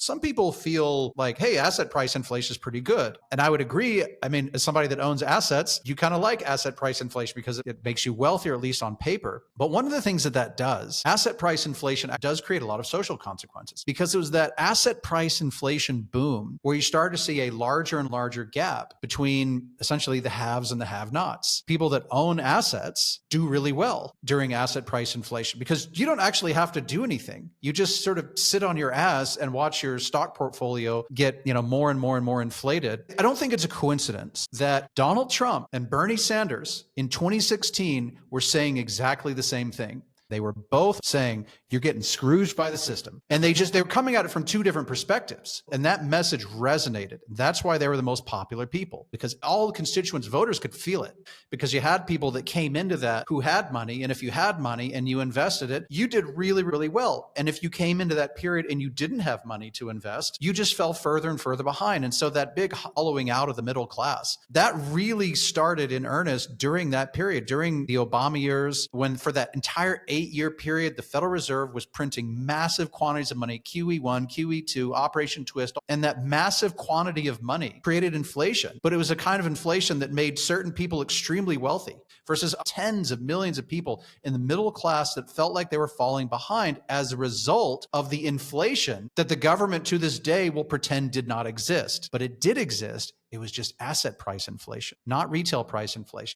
Some people feel like, hey, asset price inflation is pretty good. And I would agree. I mean, as somebody that owns assets, you kind of like asset price inflation because it makes you wealthier, at least on paper. But one of the things that does, asset price inflation does create a lot of social consequences, because it was that asset price inflation boom where you started to see a larger and larger gap between essentially the haves and the have-nots. People that own assets do really well during asset price inflation because you don't actually have to do anything. You just sort of sit on your ass and watch your stock portfolio get, more and more and more inflated. I don't think it's a coincidence that Donald Trump and Bernie Sanders in 2016 were saying exactly the same thing. They were both saying, you're getting scrooged by the system. And they were coming at it from two different perspectives. And that message resonated. That's why they were the most popular people, because all the constituents, voters could feel it, because you had people that came into that who had money. And if you had money and you invested it, you did really, really well. And if you came into that period and you didn't have money to invest, you just fell further and further behind. And so that big hollowing out of the middle class, that really started in earnest during that period, during the Obama years, when for that entire 8-year period, the Federal Reserve was printing massive quantities of money, QE1, QE2, Operation Twist, and that massive quantity of money created inflation. But it was a kind of inflation that made certain people extremely wealthy versus tens of millions of people in the middle class that felt like they were falling behind as a result of the inflation that the government to this day will pretend did not exist. But it did exist. It was just asset price inflation, not retail price inflation.